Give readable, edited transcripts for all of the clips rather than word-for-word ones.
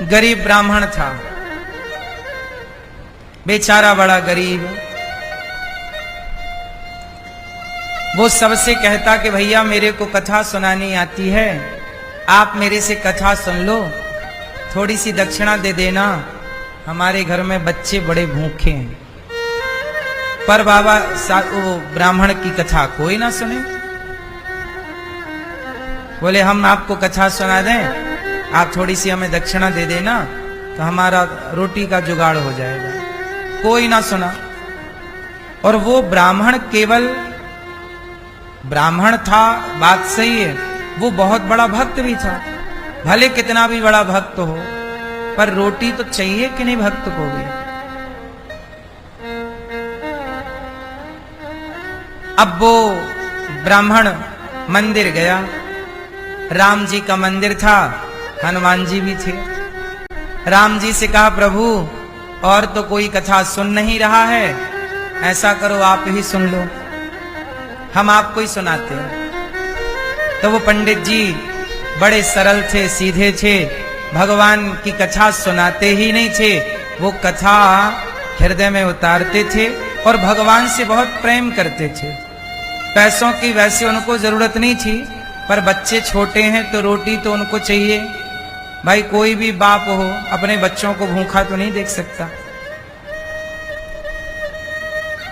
गरीब ब्राह्मण था, बेचारा बड़ा गरीब। वो सबसे कहता कि भैया मेरे को कथा सुनानी आती है, आप मेरे से कथा सुन लो, थोड़ी सी दक्षिणा दे देना, हमारे घर में बच्चे बड़े भूखे हैं। पर बाबा वो ब्राह्मण की कथा कोई ना सुने। बोले हम आपको कथा सुना दें, आप थोड़ी सी हमें दक्षिणा दे देना तो हमारा रोटी का जुगाड़ हो जाएगा। कोई ना सुना। और वो ब्राह्मण केवल ब्राह्मण था, बात सही है, वो बहुत बड़ा भक्त भी था। भले कितना भी बड़ा भक्त हो, पर रोटी तो चाहिए कि नहीं भक्त को भी। अब वो ब्राह्मण मंदिर गया, राम जी का मंदिर था, हनुमान जी भी थे। राम जी से कहा प्रभु और तो कोई कथा सुन नहीं रहा है, ऐसा करो आप ही सुन लो, हम आपको ही सुनाते हैं। तो वो पंडित जी बड़े सरल थे, सीधे थे, भगवान की कथा सुनाते ही नहीं थे, वो कथा हृदय में उतारते थे और भगवान से बहुत प्रेम करते थे। पैसों की वैसे उनको जरूरत नहीं थी, पर बच्चे छोटे हैं तो रोटी तो उनको चाहिए। भाई कोई भी बाप हो अपने बच्चों को भूखा तो नहीं देख सकता।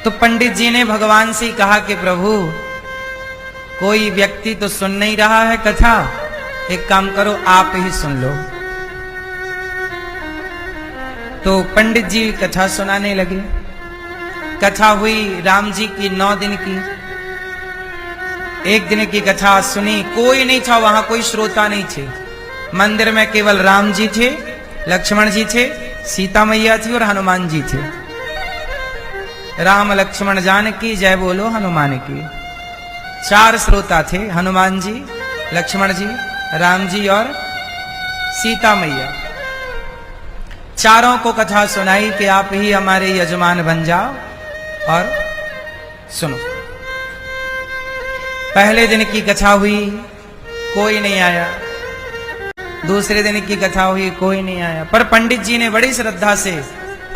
तो पंडित जी ने भगवान से कहा कि प्रभु कोई व्यक्ति तो सुन नहीं रहा है कथा, एक काम करो आप ही सुन लो। तो पंडित जी कथा सुनाने लगे। कथा हुई राम जी की 9 दिन की। एक दिन की कथा सुनी, कोई नहीं था वहां, कोई श्रोता नहीं थे। मंदिर में केवल राम जी थे, लक्ष्मण जी थे, सीता मैया थी और हनुमान जी थे। राम लक्ष्मण जानकी जय बोलो हनुमान की। 4 श्रोता थे, हनुमान जी, लक्ष्मण जी, राम जी और सीता मैया। चारों को कथा सुनाई कि आप ही हमारे यजमान बन जाओ और सुनो। पहले दिन की कथा हुई, कोई नहीं आया। दूसरे दिन की कथा हुई, कोई नहीं आया। पर पंडित जी ने बड़ी श्रद्धा से,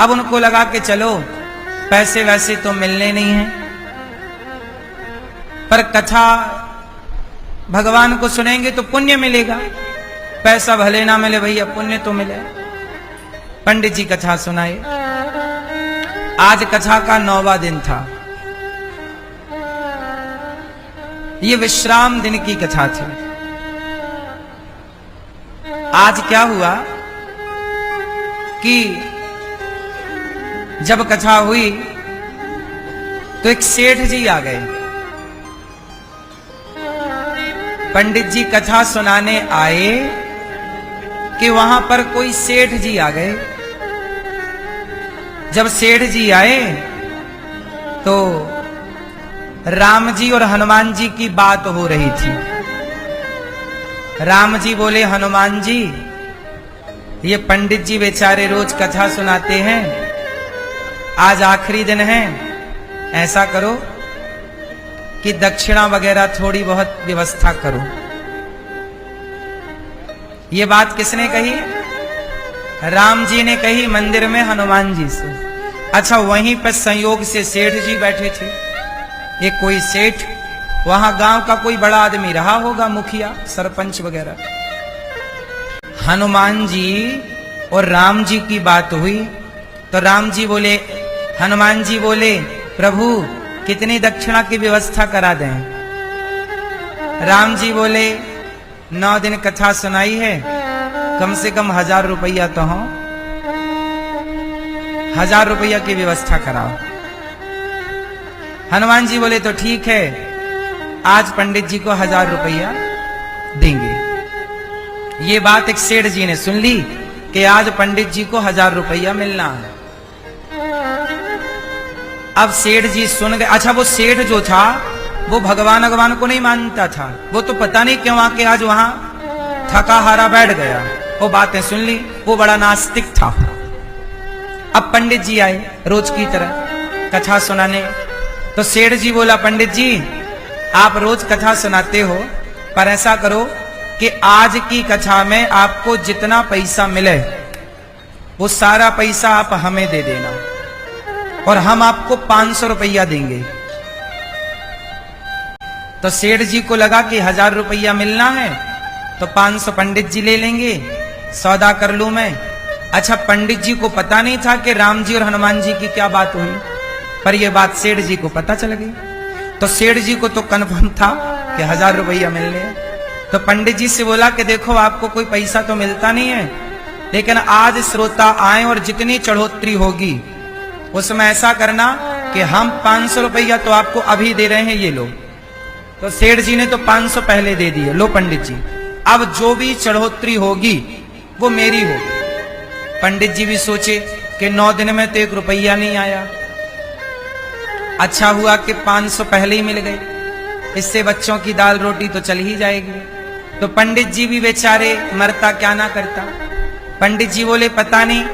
अब उनको लगा कि चलो पैसे वैसे तो मिलने नहीं हैं, पर कथा भगवान को सुनेंगे तो पुण्य मिलेगा, पैसा भले ना मिले भैया पुण्य तो मिले। पंडित जी कथा सुनाए। आज कथा का 9वां दिन था। ये विश्राम दिन की कथा थी। आज क्या हुआ कि जब कथा हुई तो एक सेठ जी आ गए। पंडित जी कथा सुनाने आए कि वहां पर कोई सेठ जी आ गए। जब सेठ जी आए तो राम जी और हनुमान जी की बात हो रही थी। राम जी बोले हनुमान जी, ये पंडित जी बेचारे रोज कथा सुनाते हैं, आज आखिरी दिन है, ऐसा करो कि दक्षिणा वगैरह थोड़ी बहुत व्यवस्था करो। ये बात किसने कही? राम जी ने कही मंदिर में हनुमान जी से। अच्छा, वहीं पर संयोग से सेठ जी बैठे थे। ये कोई सेठ वहां गांव का कोई बड़ा आदमी रहा होगा, मुखिया सरपंच वगैरह। हनुमान जी और राम जी की बात हुई तो राम जी बोले, हनुमान जी बोले प्रभु कितनी दक्षिणा की व्यवस्था करा दें? राम जी बोले 9 दिन कथा सुनाई है, कम से कम 1000 रुपया तो हो, 1000 रुपया की व्यवस्था कराओ। हनुमान जी बोले तो ठीक है, आज पंडित जी को 1000 रुपया देंगे। ये बात एक सेठ जी ने सुन ली कि आज पंडित जी को 1000 रुपया मिलना है। अब सेठ जी सुन गए। अच्छा, वो सेठ जो था वो भगवान को नहीं मानता था, वो तो पता नहीं क्यों आके आज वहां थका हारा बैठ गया। वो बातें सुन ली, वो बड़ा नास्तिक था। अब पंडित जी आए रोज की तरह कथा सुनाने। तो सेठ जी बोला, पंडित जी आप रोज कथा सुनाते हो, पर ऐसा करो कि आज की कथा में आपको जितना पैसा मिले वो सारा पैसा आप हमें दे देना और हम आपको 500 रुपया देंगे। तो सेठ जी को लगा कि 1000 रुपया मिलना है तो 500 पंडित जी ले लेंगे, सौदा कर लूं मैं। अच्छा, पंडित जी को पता नहीं था कि राम जी और हनुमान जी की क्या बात हुई, पर यह बात सेठ जी को पता चल गई। तो सेठ जी को तो कन्फर्म था कि 1000 रुपया मिलने हैं। तो पंडित जी से बोला कि देखो, आपको कोई पैसा तो मिलता नहीं है, लेकिन आज श्रोता आए और जितनी चढ़ोतरी होगी उसमें ऐसा करना कि हम 500 रुपया तो आपको अभी दे रहे हैं, ये लो। तो सेठ जी ने तो 500 पहले दे दिए, लो पंडित जी, अब जो भी चढ़ोतरी होगी वो मेरी होगी। पंडित जी भी सोचे कि 9 दिन में तो 1 रुपया नहीं आया, अच्छा हुआ कि 500 पहले ही मिल गए, इससे बच्चों की दाल रोटी तो चल ही जाएगी। तो पंडित जी भी बेचारे मरता क्या ना करता। पंडित जी बोले पता नहीं,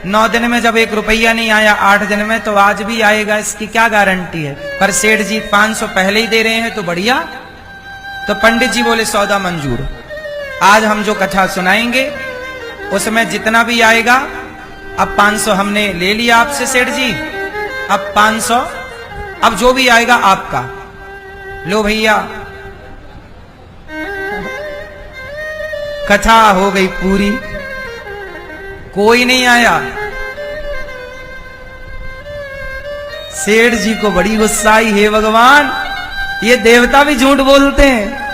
9 दिन में जब 1 रुपया नहीं आया, 8 दिन में तो आज भी आएगा, इसकी क्या गारंटी है। पर सेठ जी 500 पहले ही दे रहे हैं तो बढ़िया। तो पंडित जी बोले सौदा मंजूर, आज हम जो कथा सुनाएंगे उसमें जितना भी आएगा, अब 500 हमने ले लिया आपसे सेठ जी, अब 500, अब जो भी आएगा आपका, लो भैया। कथा हो गई पूरी, कोई नहीं आया। सेठ जी को बड़ी गुस्सा आई, हे भगवान, ये देवता भी झूठ बोलते हैं।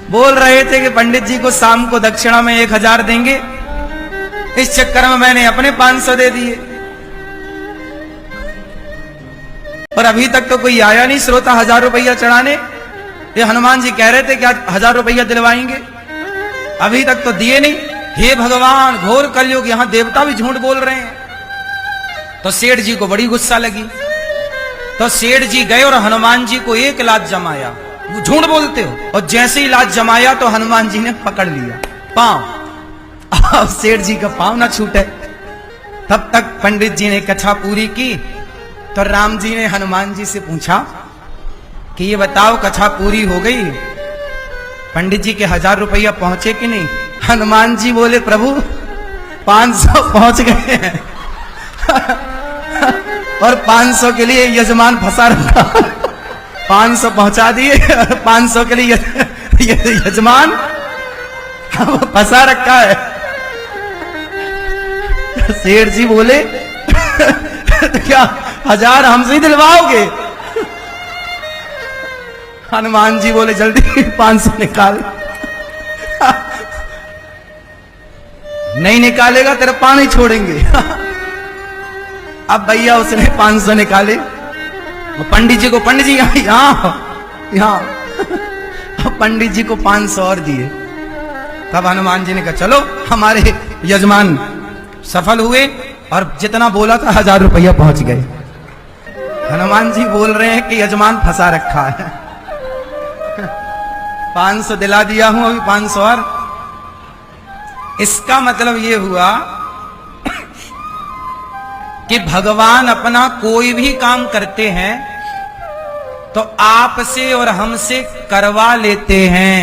बोल रहे थे कि पंडित जी को शाम को दक्षिणा में 1000 देंगे, इस चक्कर में मैंने अपने 500 दे दिए। पर अभी तक तो कोई आया नहीं श्रोता 1000 रुपया चढ़ाने। ये हनुमान जी कह रहे थे कि आज 1000 रुपया दिलवाएंगे, अभी तक तो दिए नहीं। हे भगवान, घोर कलयुग, यहां देवता भी झूठ बोल रहे हैं। तो सेठ जी को बड़ी गुस्सा लगी। तो सेठ जी गए और हनुमान जी को 1 लात जमाया, वो झूठ बोलते हो। और जैसे ही लात जमाया तो हनुमान जी ने पकड़ लिया पांव। अब सेठ जी का पांव ना छूटे। तब तक पंडित जी ने कथा पूरी की। तो राम जी ने हनुमान जी से पूछा कि ये बताओ, कथा पूरी हो गई, पंडित जी के 1000 रुपया पहुंचे कि नहीं। हनुमान जी बोले प्रभु 500 पहुंच गए हैं और 500 के लिए यजमान फंसा रखा। 500 पहुंचा दिए और 500 के लिए यजमान फंसा रखा है। सेठ जी बोले क्या 1000 हमसे ही दिलवाओगे। हनुमान जी बोले जल्दी 500 निकाल। नहीं निकालेगा तेरा पानी छोड़ेंगे। अब भैया उसने 500 निकाले। पंडित जी को, पंडित जी यहाँ पंडित जी को 500 और दिए। तब हनुमान जी ने कहा चलो, हमारे यजमान सफल हुए और जितना बोला था 1000 रुपया पहुंच गए। हनुमान जी बोल रहे हैं कि यजमान फंसा रखा है। 500 दिला दिया हूं, अभी 500 और। इसका मतलब ये हुआ कि भगवान अपना कोई भी काम करते हैं तो आपसे और हमसे करवा लेते हैं।